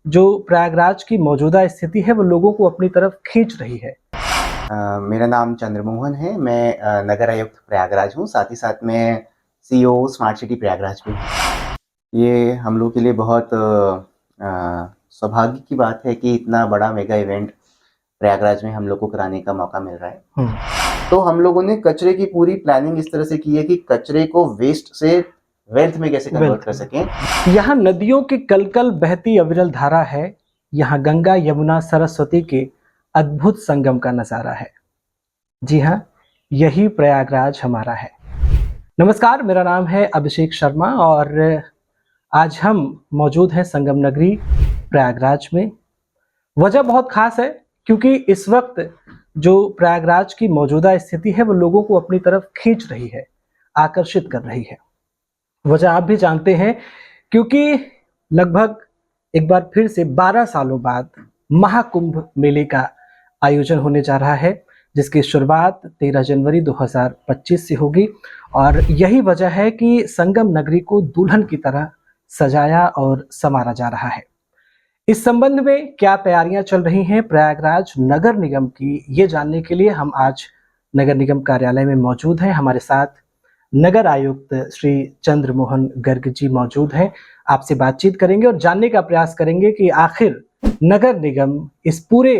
जो प्रयागराज की मौजूदा स्थिति है वो लोगों को अपनी तरफ खींच रही है। मेरा नाम चंद्रमोहन है। मैं नगर आयुक्त प्रयागराज हूँ, साथ ही साथ मैं सीईओ स्मार्ट सिटी प्रयागराज भी हूँ। ये हम लोग के लिए बहुत सौभाग्य की बात है कि इतना बड़ा मेगा इवेंट प्रयागराज में हम लोग को कराने का मौका मिल रहा है। तो हम लोगों ने कचरे की पूरी प्लानिंग इस तरह से की है कि कचरे को वेस्ट से वेल्थ में कैसे कन्वर्ट कर सकें। यहाँ नदियों की कलकल बहती अविरल धारा है। यहाँ गंगा यमुना सरस्वती के अद्भुत संगम का नजारा है। जी हाँ, यही प्रयागराज हमारा है। नमस्कार, मेरा नाम है अभिषेक शर्मा और आज हम मौजूद हैं संगम नगरी प्रयागराज में। वजह बहुत खास है क्योंकि इस वक्त जो प्रयागराज की मौजूदा स्थिति है वो लोगों को अपनी तरफ खींच रही है, आकर्षित कर रही है। वजह आप भी जानते हैं क्योंकि लगभग एक बार फिर से 12 सालों बाद महाकुंभ मेले का आयोजन होने जा रहा है, जिसकी शुरुआत 13 जनवरी 2025 से होगी। और यही वजह है कि संगम नगरी को दुल्हन की तरह सजाया और संवारा जा रहा है। इस संबंध में क्या तैयारियां चल रही हैं प्रयागराज नगर निगम की, ये जानने के लिए हम आज नगर निगम कार्यालय में मौजूद हैं। हमारे साथ नगर आयुक्त श्री चंद्रमोहन गर्ग जी मौजूद हैं। आपसे बातचीत करेंगे और जानने का प्रयास करेंगे कि आखिर नगर निगम इस पूरे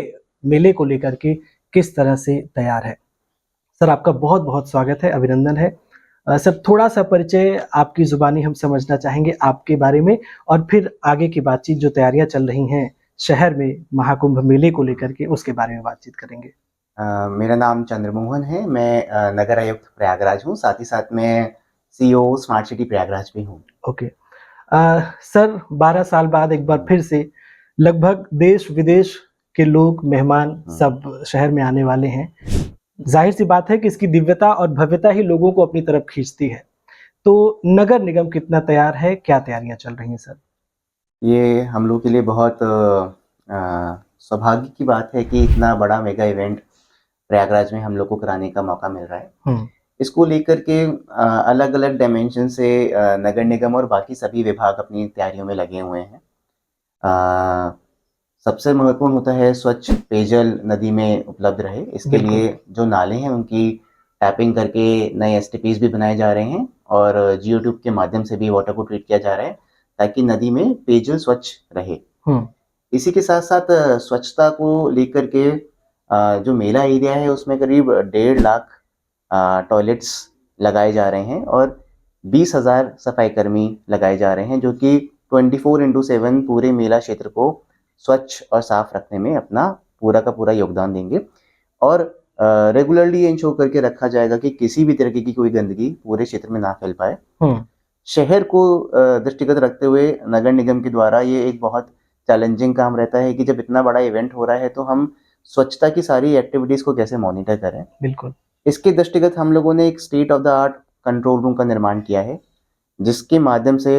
मेले को लेकर के किस तरह से तैयार है। सर, आपका बहुत बहुत स्वागत है, अभिनंदन है। सर, थोड़ा सा परिचय आपकी जुबानी हम समझना चाहेंगे आपके बारे में और फिर आगे की बातचीत जो तैयारियां चल रही हैं शहर में महाकुंभ मेले को लेकर के उसके बारे में बातचीत करेंगे। मेरा नाम चंद्रमोहन है। मैं नगर आयुक्त प्रयागराज हूँ, साथ ही साथ मैं सीईओ स्मार्ट सिटी प्रयागराज भी हूँ। ओके। सर, 12 साल बाद एक बार फिर से लगभग देश विदेश के लोग मेहमान सब शहर में आने वाले हैं। जाहिर सी बात है कि इसकी दिव्यता और भव्यता ही लोगों को अपनी तरफ खींचती है। तो नगर निगम कितना तैयार है, क्या तैयारियां चल रही हैं सर? ये हम लोग के लिए बहुत सौभाग्य की बात है कि इतना बड़ा मेगा इवेंट प्रयागराज में हम लोग को कराने का मौका मिल रहा है। इसको लेकर के अलग अलग डायमेंशन से नगर निगम और बाकी सभी विभाग अपनी तैयारियों में लगे हुए हैं। सबसे महत्वपूर्ण होता है स्वच्छ पेयजल नदी में उपलब्ध रहे। इसके लिए जो नाले हैं उनकी टैपिंग करके नए एसटीपीज भी बनाए जा रहे हैं और जियो ट्यूब के माध्यम से भी वाटर को ट्रीट किया जा रहा है ताकि नदी में पेयजल स्वच्छ रहे। इसी के साथ साथ स्वच्छता को लेकर के जो मेला एरिया है उसमें करीब 1.5 लाख टॉयलेट्स लगाए जा रहे हैं और 20,000 सफाई कर्मी लगाए जा रहे हैं जो कि 24/7 पूरे मेला क्षेत्र को स्वच्छ और साफ रखने में अपना पूरा का पूरा योगदान देंगे। और रेगुलरली इंश्योर करके रखा जाएगा कि किसी भी तरीके की कोई गंदगी पूरे क्षेत्र में ना फैल पाए। शहर को दृष्टिगत रखते हुए नगर निगम के द्वारा ये एक बहुत चैलेंजिंग काम रहता है कि जब इतना बड़ा इवेंट हो रहा है तो हम स्वच्छता की सारी एक्टिविटीज को कैसे मॉनिटर करें। बिल्कुल। इसके दृष्टिगत हम लोगों ने एक state of the art control room का निर्माण किया है जिसके माध्यम से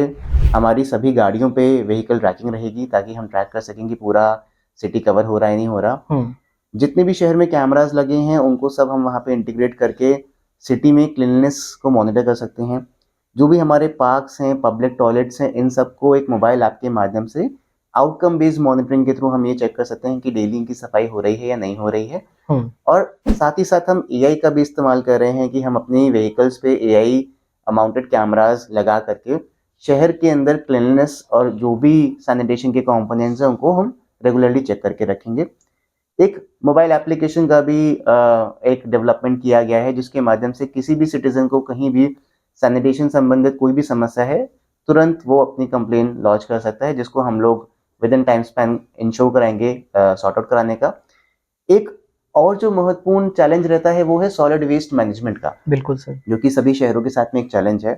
हमारी सभी गाड़ियों पे व्हीकल ट्रैकिंग रहेगी ताकि हम ट्रैक कर सकें कि पूरा सिटी कवर हो रहा है नहीं हो रहा। जितने भी शहर में कैमरास लगे हैं उनको सब हम वहाँ पे इंटीग्रेट करके सिटी में क्लीननेस को मॉनिटर कर सकते हैं। जो भी हमारे पार्क्स हैं, पब्लिक टॉयलेट्स हैं, इन सबको एक मोबाइल ऐप के माध्यम से आउटकम बेस्ड मॉनिटरिंग के थ्रू हम ये चेक कर सकते हैं कि डेली इनकी सफाई हो रही है या नहीं हो रही है। और साथ ही साथ हम एआई का भी इस्तेमाल कर रहे हैं कि हम अपनी व्हीकल्स पे एआई माउंटेड कैमरास लगा करके शहर के अंदर क्लीननेस और जो भी सैनिटेशन के कंपोनेंट्स हैं उनको हम रेगुलरली चेक करके रखेंगे। एक मोबाइल एप्लीकेशन का भी एक डेवलपमेंट किया गया है जिसके माध्यम से किसी भी सिटीजन को कहीं भी सैनिटेशन संबंधित कोई भी समस्या है तुरंत वो अपनी कंप्लेन लॉन्च कर सकता है जिसको हम लोग with in time span ensure कराएंगे सॉर्ट आउट कराने का। एक और जो महत्वपूर्ण चैलेंज रहता है वो है सॉलिड वेस्ट मैनेजमेंट का। बिल्कुल सर। जो कि सभी शहरों के साथ में एक चैलेंज है।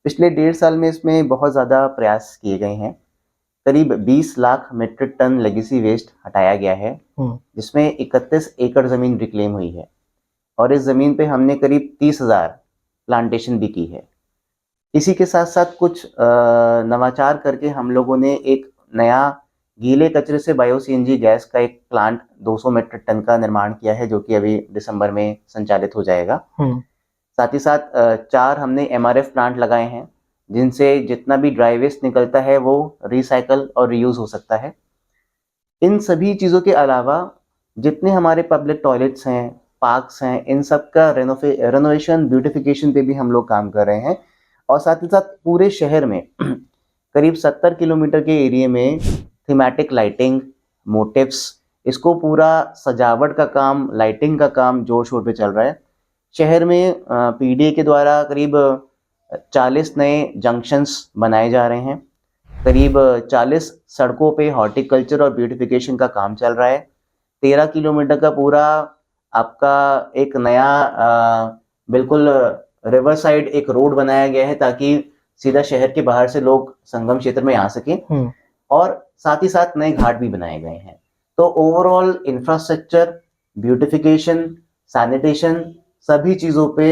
पिछले 1.5 साल में इसमें बहुत ज़्यादा प्रयास किए गए हैं। करीब 20 lakh metric ton legacy waste हटाया गया है जिसमें 31 एकड़ ज़मीन रिक्लेम हुई है और इस ज़मीन पे हमने करीब 30,000 प्लांटेशन भी की है। इसी के साथ साथ कुछ नवाचार करके हम लोगों ने एक नया गीले कचरे से बायो सीएनजी गैस का एक प्लांट 200 मीट्रिक टन का निर्माण किया है जो कि अभी दिसंबर में संचालित हो जाएगा। साथ ही साथ 4 हमने एमआरएफ प्लांट लगाए हैं जिनसे जितना भी ड्राई वेस्ट निकलता है वो रिसाइकल और रीयूज हो सकता है। इन सभी चीज़ों के अलावा जितने हमारे पब्लिक टॉयलेट्स हैं, पार्क्स हैं, इन सब का रेनोवेशन, ब्यूटिफिकेशन पे भी हम लोग काम कर रहे हैं। और साथ ही साथ पूरे शहर में करीब 70 किलोमीटर के एरिया में थीमेटिक लाइटिंग, मोटिव्स, इसको पूरा सजावट का काम, लाइटिंग का काम जोर शोर पे चल रहा है। शहर में पीडीए के द्वारा करीब 40 नए जंक्शंस बनाए जा रहे हैं। करीब 40 सड़कों पे हॉर्टिकल्चर और ब्यूटिफिकेशन का काम चल रहा है। 13 किलोमीटर का पूरा आपका एक नया बिल्कुल रिवर साइड एक रोड बनाया गया है ताकि सीधा शहर के बाहर से लोग संगम क्षेत्र में आ सकें। और साथ ही साथ नए घाट भी बनाए गए हैं। तो ओवरऑल इंफ्रास्ट्रक्चर, ब्यूटिफिकेशन, सैनिटेशन, सभी चीज़ों पे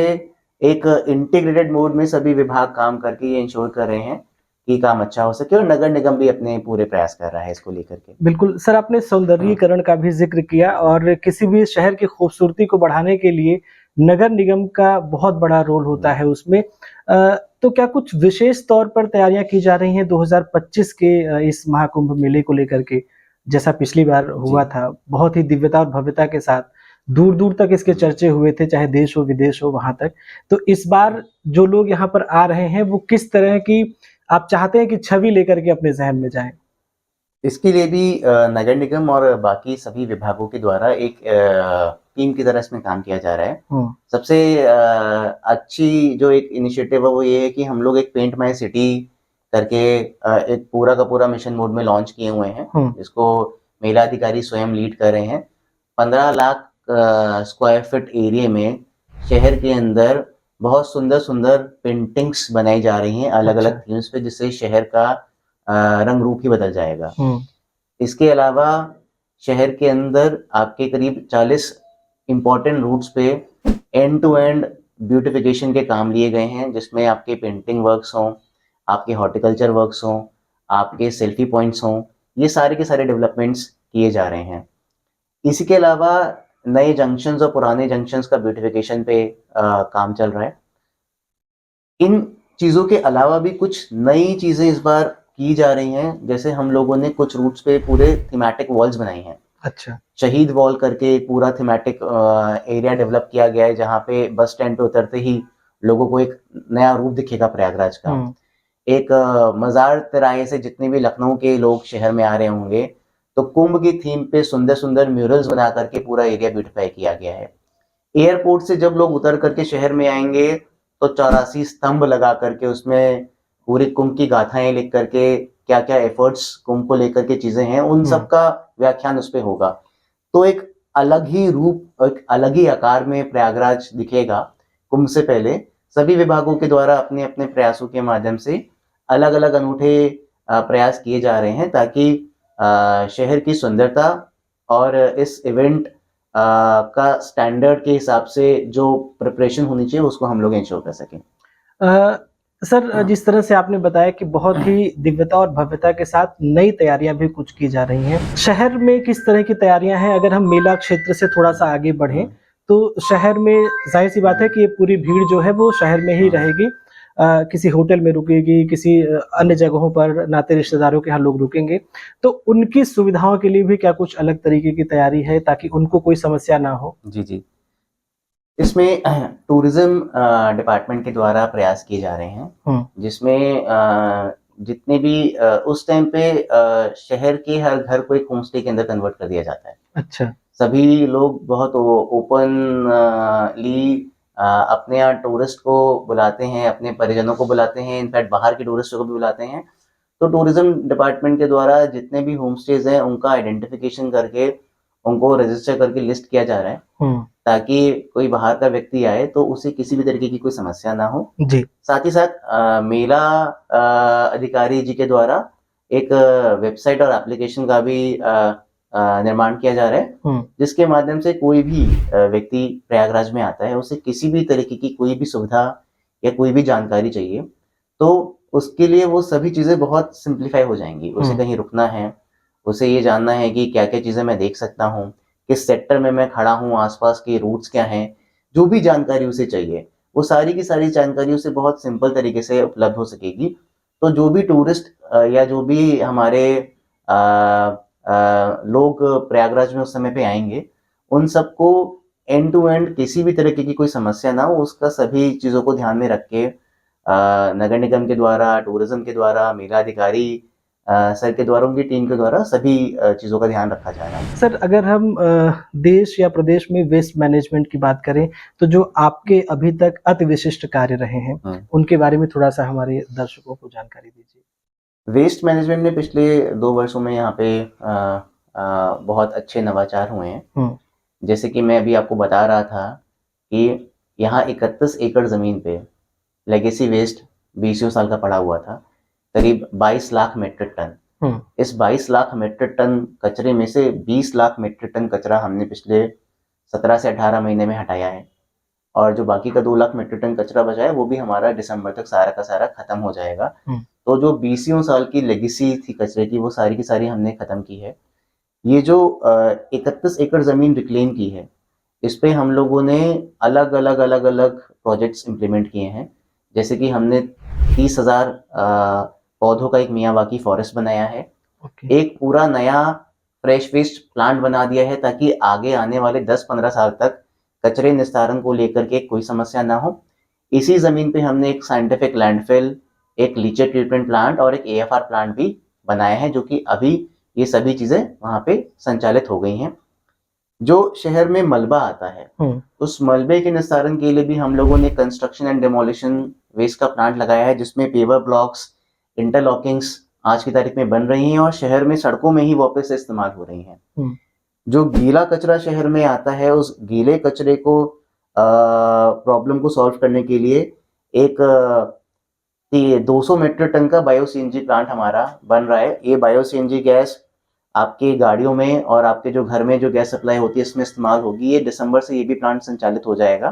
एक इंटीग्रेटेड मोड में सभी विभाग काम करके ये इंश्योर कर रहे हैं कि काम अच्छा हो सके, और नगर निगम भी अपने पूरे प्रयास कर रहा है इसको लेकर के। बिल्कुल सर, आपने सौंदर्यीकरण का भी जिक्र किया और किसी भी शहर की खूबसूरती को बढ़ाने के लिए नगर निगम का बहुत बड़ा रोल होता है उसमें। तो क्या कुछ विशेष तौर पर तैयारियां की जा रही हैं 2025 के इस महाकुंभ मेले को लेकर के? जैसा पिछली बार हुआ था, बहुत ही दिव्यता और भव्यता के साथ दूर दूर तक इसके चर्चे हुए थे, चाहे देश हो विदेश हो वहां तक। तो इस बार जो लोग यहाँ पर आ रहे हैं वो किस तरह की आप चाहते हैं कि छवि लेकर के अपने जहन में जाएं? इसके लिए भी नगर निगम और बाकी सभी विभागों के द्वारा एक टीम की तरह इसमें काम किया जा रहा है। सबसे अच्छी जो एक इनिशिएटिव है वो ये है कि हम लोग एक पेंट माय सिटी करके एक पूरा का पूरा मिशन मोड में लॉन्च किए हुए हैं, जिसको मेला अधिकारी स्वयं लीड कर रहे हैं। 15 लाख स्क्वायर फीट एरिया में शहर के अंदर बहुत सुंदर सुंदर पेंटिंग्स बनाई जा रही हैं अलग अलग थीम्स पे, जिससे शहर का रंग रूप ही बदल जाएगा। इसके अलावा शहर के अंदर आपके करीब 40 इंपॉर्टेंट रूट्स पे एंड टू एंड ब्यूटिफिकेशन के काम लिए गए हैं, जिसमें आपके पेंटिंग वर्क्स हों, आपके हॉर्टिकल्चर वर्क्स हों, आपके सेल्फी पॉइंट्स हों, ये सारे के सारे डेवलपमेंट्स किए जा रहे हैं। इसी के अलावा नए जंक्शंस और पुराने जंक्शंस का ब्यूटिफिकेशन पे काम चल रहा है। इन चीज़ों के अलावा भी कुछ नई चीज़ें इस बार की जा रही हैं, जैसे हम लोगों ने कुछ रूट्स पे पूरे थीमेटिक वॉल्स बनाई हैं। अच्छा। शहीद वॉल करके एक पूरा थीमेटिक एरिया डेवलप किया गया है, जहाँ पे बस स्टैंड पे उतरते ही लोगों को एक नया रूप दिखेगा प्रयागराज का। एक मज़ार तिराहे से जितने भी लखनऊ के लोग शहर में आ रहे होंगे, तो कुंभ की थीम पे सुंदर सुंदर म्यूरल्स बना करके पूरा एरिया ब्यूटिफाई किया गया है। एयरपोर्ट से जब लोग उतर करके शहर में आएंगे तो 84 स्तंभ लगा करके उसमें पूरी कुंभ की गाथाएं लिख करके क्या क्या एफर्ट्स कुंभ को लेकर के चीजें हैं, उन सब का व्याख्यान उस पे होगा। तो एक अलग ही रूप, एक अलग ही आकार में प्रयागराज दिखेगा कुंभ से पहले। सभी विभागों के द्वारा अपने अपने प्रयासों के माध्यम से अलग अलग अनूठे प्रयास किए जा रहे हैं, ताकि शहर की सुंदरता और इस इवेंट का स्टैंडर्ड के हिसाब से जो प्रिपरेशन होनी चाहिए उसको हम लोग इंश्योर कर सकें। सर, जिस तरह से आपने बताया कि बहुत ही दिव्यता और भव्यता के साथ नई तैयारियां भी कुछ की जा रही हैं, शहर में किस तरह की तैयारियां हैं? अगर हम मेला क्षेत्र से थोड़ा सा आगे बढ़ें तो शहर में जाहिर सी बात है कि ये पूरी भीड़ जो है वो शहर में ही रहेगी। किसी होटल में रुकेगी, किसी अन्य जगहों पर नाते रिश्तेदारों के यहाँ लोग रुकेंगे। तो उनकी सुविधाओं के लिए भी क्या कुछ अलग तरीके की तैयारी है ताकि उनको कोई समस्या ना हो? जी जी, इसमें टूरिज्म डिपार्टमेंट के द्वारा प्रयास किए जा रहे हैं, जिसमें जितने भी उस टाइम पे शहर के हर घर को एक होम स्टे के अंदर कन्वर्ट कर दिया जाता है। अच्छा। सभी लोग बहुत ओपनली अपने यहाँ टूरिस्ट को बुलाते हैं, अपने परिजनों को बुलाते हैं, इनफैक्ट बाहर के टूरिस्टों को भी बुलाते हैं। तो टूरिज्म डिपार्टमेंट के द्वारा जितने भी होम स्टेज हैं उनका आइडेंटिफिकेशन करके उनको रजिस्टर करके लिस्ट किया जा रहा है, ताकि कोई बाहर का व्यक्ति आए तो उसे किसी भी तरीके की कोई समस्या ना हो जी। साथ ही साथ मेला अधिकारी जी के द्वारा एक वेबसाइट और एप्लीकेशन का भी निर्माण किया जा रहा है, जिसके माध्यम से कोई भी व्यक्ति प्रयागराज में आता है, उसे किसी भी तरीके की कोई भी सुविधा या कोई भी जानकारी चाहिए तो उसके लिए वो सभी चीज़ें बहुत सिंप्लीफाई हो जाएंगी। उसे कहीं रुकना है, उसे ये जानना है कि क्या क्या चीज़ें मैं देख सकता हूँ, किस सेक्टर में मैं खड़ा हूँ, आसपास के रूट्स क्या हैं, जो भी जानकारी उसे चाहिए वो सारी की सारी जानकारी उसे बहुत सिंपल तरीके से उपलब्ध हो सकेगी। तो जो भी टूरिस्ट या जो भी हमारे लोग प्रयागराज में उस समय पे आएंगे, उन सबको एंड टू एंड किसी भी तरीके की कोई समस्या ना हो, उसका सभी चीज़ों को ध्यान में रख के नगर निगम के द्वारा, टूरिज्म के द्वारा, मेला अधिकारी सर के द्वारा, उनकी टीम के द्वारा सभी चीज़ों का ध्यान रखा जा रहा है। सर अगर हम देश या प्रदेश में वेस्ट मैनेजमेंट की बात करें तो जो आपके अभी तक अति विशिष्ट कार्य रहे हैं उनके बारे में थोड़ा सा हमारे दर्शकों को जानकारी दीजिए। वेस्ट मैनेजमेंट में पिछले 2 वर्षों में यहाँ पे बहुत अच्छे नवाचार हुए हैं। जैसे कि मैं अभी आपको बता रहा था कि यहाँ 31 एकड़ ज़मीन पे लेगेसी वेस्ट 20 साल का पड़ा हुआ था, करीब 22 लाख मीट्रिक टन। इस 22 लाख मीट्रिक टन कचरे में से 20 लाख मीट्रिक टन कचरा हमने पिछले 17 से 18 महीने में हटाया है, और जो बाकी का 2 लाख मीट्रिक टन कचरा बचा है वो भी हमारा दिसंबर तक सारा का सारा खत्म हो जाएगा। तो जो 20 साल की लेगेसी थी कचरे की, वो सारी की सारी हमने खत्म की है। ये जो 31 एकड़ ज़मीन रिक्लेम की है, इस पे हम लोगों ने अलग अलग प्रोजेक्ट्स इम्प्लीमेंट किए हैं। जैसे कि हमने 30,000 पौधों का एक मियावाकी फॉरेस्ट बनाया है। एक पूरा नया फ्रेश वेस्ट प्लांट बना दिया है ताकि आगे आने वाले 10-15 साल तक कचरे निस्तारण को लेकर के कोई समस्या ना हो। इसी ज़मीन पे हमने एक साइंटिफिक लैंडफिल, एक लीचर ट्रीटमेंट प्लांट और एक AFR प्लांट भी बनाया है, जो कि अभी ये सभी चीज़ें वहाँ पे संचालित हो गई हैं। जो शहर में मलबा आता है, उस मलबे के निस्तारण के लिए भी हम लोगों ने कंस्ट्रक्शन एंड डेमोलिशन वेस्ट का प्लांट लगाया है, जिसमें पेवर ब्लॉक्स, इंटरलॉकिंग्स आज की तारीख में बन रही हैं और शहर में सड़कों में ही वापस से इस्तेमाल हो रही हैं। जो गीला कचरा शहर में आता है, उस गीले कचरे को प्रॉब्लम को सॉल्व करने के लिए एक 200 मीट्रिक टन का बायो CNG प्लांट हमारा बन रहा है। ये बायो CNG गैस आपकी गाड़ियों में और आपके जो घर में जो गैस सप्लाई होती है इसमें इस्तेमाल होगी। ये दिसंबर से ये भी प्लांट संचालित हो जाएगा।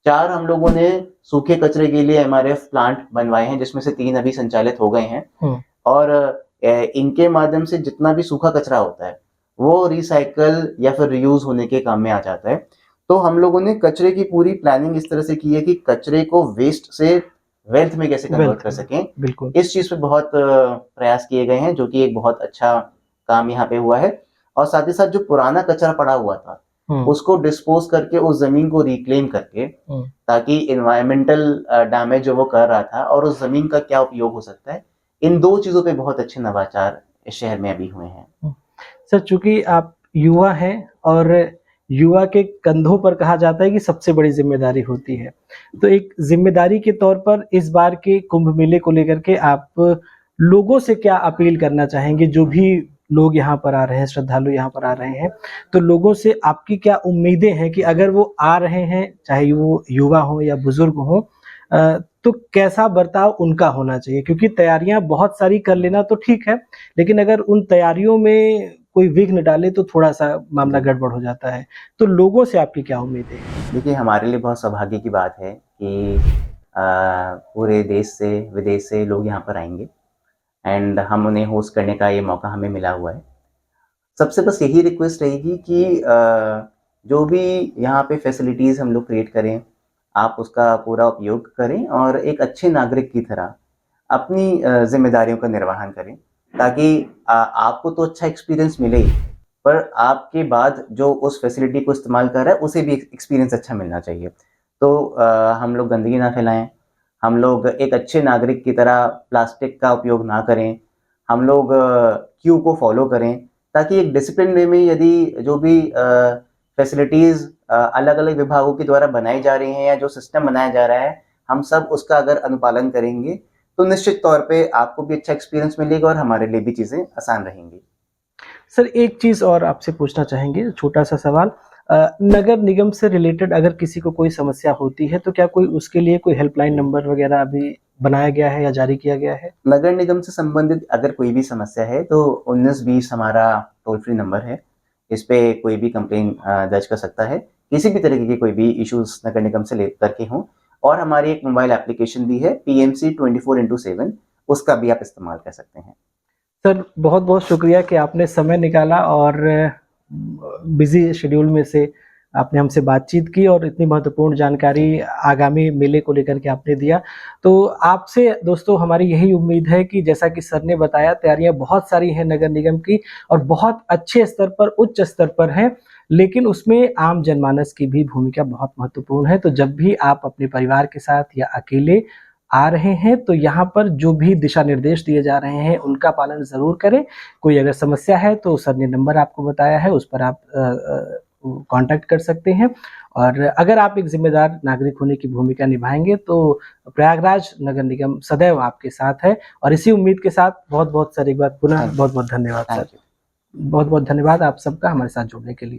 4 हम लोगों ने सूखे कचरे के लिए MRF प्लांट बनवाए हैं, जिसमें से 3 अभी संचालित हो गए हैं, और इनके माध्यम से जितना भी सूखा कचरा होता है वो रिसाइकल या फिर रियूज होने के काम में आ जाता है। तो हम लोगों ने कचरे की पूरी प्लानिंग इस तरह से की है कि कचरे को वेस्ट से वेल्थ में कैसे कन्वर्ट कर सकें। बिल्कुल, इस चीज पे बहुत प्रयास किए गए हैं, जो कि एक बहुत अच्छा काम यहाँ पे हुआ है। और साथ ही साथ जो पुराना कचरा पड़ा हुआ था उसको डिस्पोज करके उस जमीन को रिक्लेम करके, ताकि इन्वायरमेंटल डैमेज जो वो कर रहा था और उस जमीन का क्या उपयोग हो सकता है, इन 2 चीजों पे बहुत अच्छे नवाचार इस शहर में अभी हुए हैं। सर चूंकि आप युवा हैं और युवा के कंधों पर कहा जाता है कि सबसे बड़ी जिम्मेदारी होती है, तो एक जिम्मेदारी के तौर पर इस बार के कुंभ मेले को लेकर के आप लोगों से क्या अपील करना चाहेंगे? जो भी लोग यहाँ पर आ रहे हैं, श्रद्धालु यहाँ पर आ रहे हैं, तो लोगों से आपकी क्या उम्मीदें हैं कि अगर वो आ रहे हैं, चाहे वो युवा हो या बुजुर्ग हो, तो कैसा बर्ताव उनका होना चाहिए? क्योंकि तैयारियां बहुत सारी कर लेना तो ठीक है, लेकिन अगर उन तैयारियों में कोई विघ्न डाले तो थोड़ा-सा मामला गड़बड़ हो जाता है। तो लोगों से आपकी क्या उम्मीदें हैं? देखिए, हमारे लिए बहुत सौभाग्य की बात है कि पूरे देश से, विदेश से लोग यहाँ पर आएँगे, एंड हम उन्हें होस्ट करने का ये मौका हमें मिला हुआ है। सबसे बस यही रिक्वेस्ट रहेगी कि जो भी यहाँ पे फैसिलिटीज़ हम लोग क्रिएट करें, आप उसका पूरा उपयोग करें और एक अच्छे नागरिक की तरह अपनी ज़िम्मेदारियों का निर्वहन करें, ताकि आपको तो अच्छा एक्सपीरियंस मिले ही, पर आपके बाद जो उस फैसिलिटी को इस्तेमाल कर रहा है उसे भी एक्सपीरियंस अच्छा मिलना चाहिए। तो हम लोग गंदगी ना फैलाएं, हम लोग एक अच्छे नागरिक की तरह प्लास्टिक का उपयोग ना करें, हम लोग क्यू को फॉलो करें, ताकि एक डिसिप्लिन वे में यदि जो भी फैसिलिटीज़ अलग अलग विभागों के द्वारा बनाई जा रही हैं या जो सिस्टम बनाया जा रहा है, हम सब उसका अगर अनुपालन करेंगे तो निश्चित तौर पे आपको भी अच्छा एक्सपीरियंस मिलेगा और हमारे लिए भी चीज़ें आसान रहेंगी। सर एक चीज़ और आपसे पूछना चाहेंगे, छोटा-सा सवाल। नगर निगम से रिलेटेड अगर किसी को कोई समस्या होती है, तो क्या कोई उसके लिए कोई हेल्पलाइन नंबर वगैरह अभी बनाया गया है या जारी किया गया है? नगर निगम से संबंधित अगर कोई भी समस्या है तो 1920 हमारा टोल फ्री नंबर है। इस पे कोई भी कंप्लेन दर्ज कर सकता है, किसी भी तरीके के कोई भी इश्यूज नगर निगम से लेकर के हों। और हमारी एक मोबाइल एप्लीकेशन भी है, PMC 24/7, उसका भी आप इस्तेमाल कर सकते हैं। सर बहुत-बहुत शुक्रिया कि आपने समय निकाला और बिज़ी शेड्यूल में से आपने हमसे बातचीत की और इतनी महत्वपूर्ण जानकारी आगामी मेले को लेकर के आपने दिया। तो आपसे दोस्तों हमारी यही उम्मीद है कि जैसा कि सर ने बताया, तैयारियाँ बहुत सारी हैं नगर निगम की और बहुत अच्छे स्तर पर, उच्च स्तर पर हैं, लेकिन उसमें आम जनमानस की भी भूमिका बहुत महत्वपूर्ण है। तो जब भी आप अपने परिवार के साथ या अकेले आ रहे हैं, तो यहाँ पर जो भी दिशा निर्देश दिए जा रहे हैं, उनका पालन ज़रूर करें। कोई अगर समस्या है तो सर ने नंबर आपको बताया है, उस पर आप कॉन्टैक्ट कर सकते हैं। और अगर आप एक ज़िम्मेदार नागरिक होने की भूमिका निभाएँगे, तो प्रयागराज नगर निगम सदैव आपके साथ है। और इसी उम्मीद के साथ बहुत-बहुत सर एक बार पुनः थैंक यू। बहुत-बहुत धन्यवाद सर। Thank you. बहुत-बहुत धन्यवाद आप सबका हमारे साथ जुड़ने के लिए।